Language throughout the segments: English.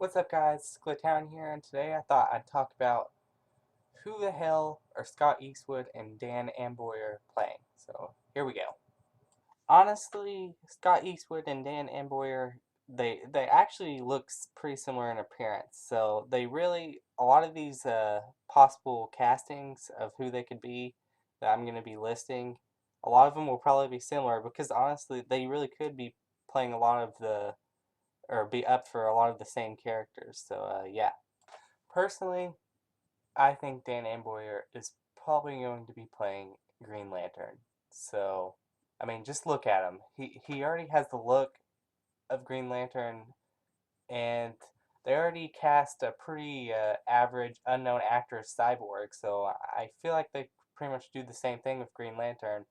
What's up, guys? Town here, and today I thought I'd talk about who the hell are Scott Eastwood and Dan Amboyer playing. So here we go. Honestly, Scott Eastwood and Dan Amboyer, they actually look pretty similar in appearance. So they really a lot of these possible castings of who they could be that I'm going to be listing. A lot of them will probably be similar because honestly, they really could be playing a lot of the or be up for a lot of the same characters. So yeah. Personally, I think Dan Amboyer is probably going to be playing Green Lantern. So, I mean, just look at him. He already has the look of Green Lantern, and they already cast a pretty average unknown actor as Cyborg. So I feel like they pretty much do the same thing with Green Lantern,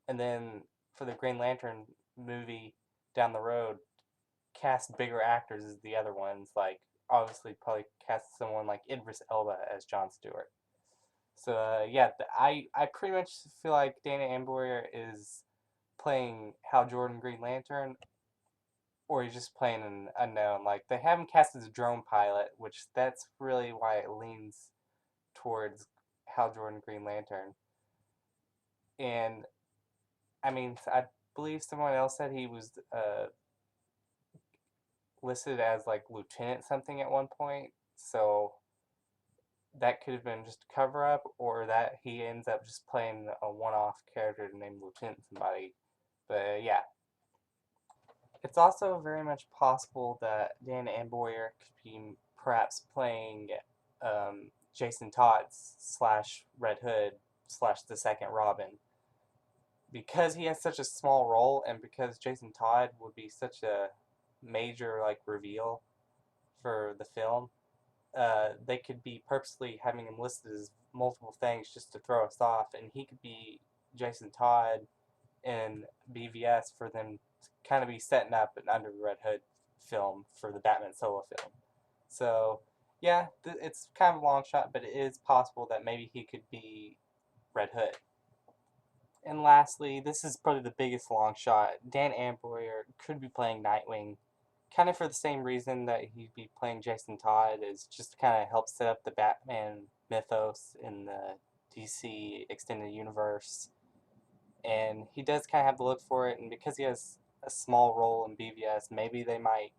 and then for the Green Lantern movie down the road, cast bigger actors as the other ones, like obviously probably cast someone like Idris Elba as Jon Stewart. So yeah, I pretty much feel like Dana Amboyer is playing Hal Jordan Green Lantern, or he's just playing an unknown. Like they have him cast as a drone pilot, which that's really why it leans towards Hal Jordan Green Lantern. And I mean, I believe someone else said he was listed as like lieutenant something at one point. So that could have been just a cover up, or that he ends up just playing a one off character named Lieutenant somebody. But yeah, it's also very much possible that Dan Amboyer could be perhaps playing Jason Todd slash Red Hood slash the second Robin. Because he has such a small role, and because Jason Todd would be such a major like reveal for the film, they could be purposely having him listed as multiple things just to throw us off, and he could be Jason Todd in BVS for them to kind of be setting up an Under the Red Hood film for the Batman solo film. So, yeah, it's kind of a long shot, but it is possible that maybe he could be Red Hood. And lastly, this is probably the biggest long shot. Dan Amboyer could be playing Nightwing, kind of for the same reason that he'd be playing Jason Todd, is just to kind of help set up the Batman mythos in the DC extended universe. And he does kind of have the look for it, and because he has a small role in BVS, maybe they might,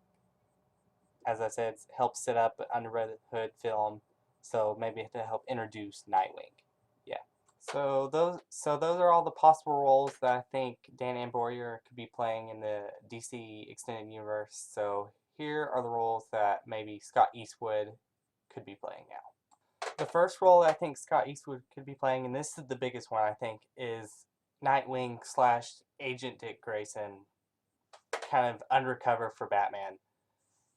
as I said, help set up an Under Red Hood film. So maybe to help introduce Nightwing. Yeah. So those are all the possible roles that I think Dan Amboyer could be playing in the DC extended universe. So here are the roles that maybe Scott Eastwood could be playing now. The first role I think Scott Eastwood could be playing, and this is the biggest one I think, is Nightwing slash Agent Dick Grayson, kind of undercover for Batman.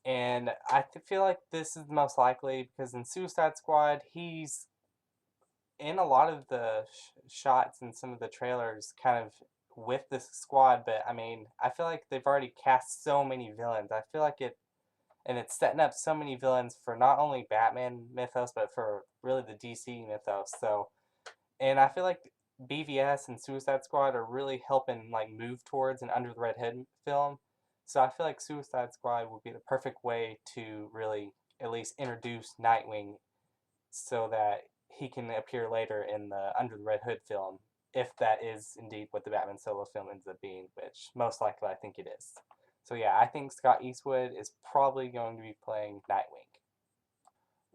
And I feel like this is the most likely because in Suicide Squad, he's in a lot of the shots and some of the trailers kind of with this squad, but I mean, I feel like they've already cast so many villains. I feel like and it's setting up so many villains for not only Batman mythos, but for really the DC mythos. So, and I feel like BVS and Suicide Squad are really helping like move towards an Under the Red Hood film. So I feel like Suicide Squad would be the perfect way to really at least introduce Nightwing so that he can appear later in the Under the Red Hood film, if that is indeed what the Batman solo film ends up being, which most likely I think it is. So yeah, I think Scott Eastwood is probably going to be playing Nightwing.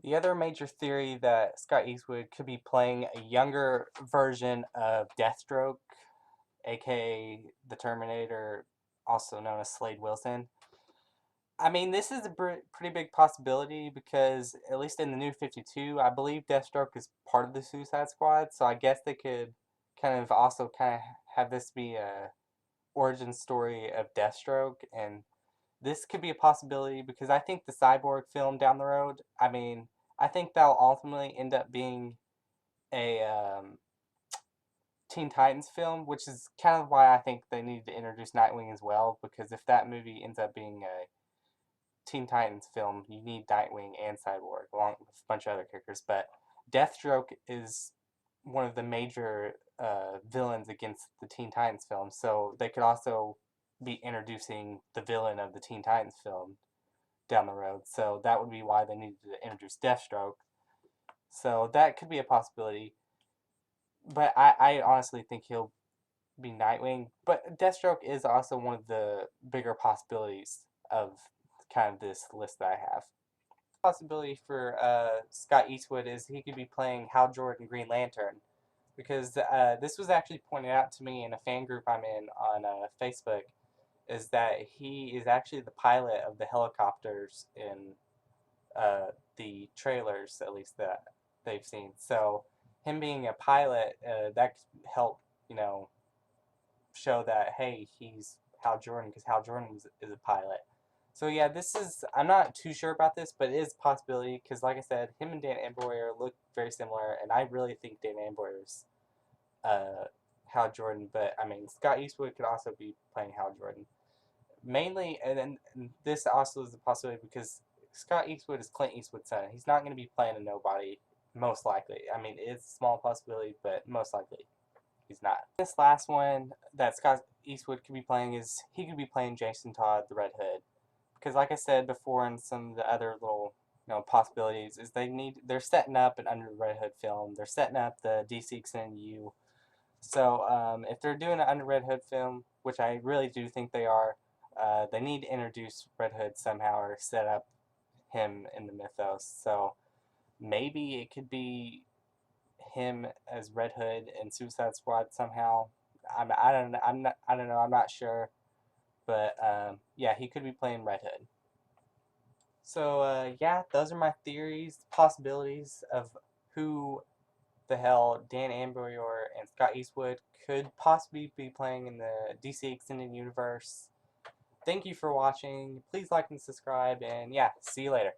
The other major theory that Scott Eastwood could be playing a younger version of Deathstroke, aka the Terminator, also known as Slade Wilson. I mean, this is a pretty big possibility because, at least in the New 52, I believe Deathstroke is part of the Suicide Squad, so I guess they could kind of also kind of have this be a origin story of Deathstroke, and this could be a possibility because I think the Cyborg film down the road, I mean, I think that'll ultimately end up being a Teen Titans film, which is kind of why I think they need to introduce Nightwing as well, because if that movie ends up being a Teen Titans film, you need Nightwing and Cyborg along with a bunch of other characters. But Deathstroke is one of the major villains against the Teen Titans film, so they could also be introducing the villain of the Teen Titans film down the road. So that would be why they needed to introduce Deathstroke. So that could be a possibility. But I honestly think he'll be Nightwing. But Deathstroke is also one of the bigger possibilities of kind of this list that I have. Possibility for Scott Eastwood is he could be playing Hal Jordan Green Lantern, because this was actually pointed out to me in a fan group I'm in on Facebook, is that he is actually the pilot of the helicopters in the trailers, at least that they've seen. So him being a pilot, that could help, you know, show that, hey, he's Hal Jordan, because Hal Jordan is a pilot. So yeah, this is, I'm not too sure about this, but it is a possibility, because like I said, him and Dan Amboyer look very similar, and I really think Dan Amboyer's Hal Jordan, but I mean, Scott Eastwood could also be playing Hal Jordan. Mainly, and then this also is a possibility because Scott Eastwood is Clint Eastwood's son. He's not going to be playing a nobody, most likely. I mean, it's a small possibility, but most likely he's not. This last one that Scott Eastwood could be playing is he could be playing Jason Todd, the Red Hood. Because like I said before in some of the other little possibilities, is they're setting up an Under the Red Hood film. They're setting up the DC Extended U. So if they're doing an Under Red Hood film, which I really do think they are, they need to introduce Red Hood somehow or set up him in the mythos. So maybe it could be him as Red Hood in Suicide Squad somehow. I don't know. I'm not sure, but yeah, he could be playing Red Hood. So yeah, those are my theories, possibilities of who the hell Dan Amboyer and Scott Eastwood could possibly be playing in the DC Extended Universe. Thank you for watching. Please like and subscribe, and yeah, see you later.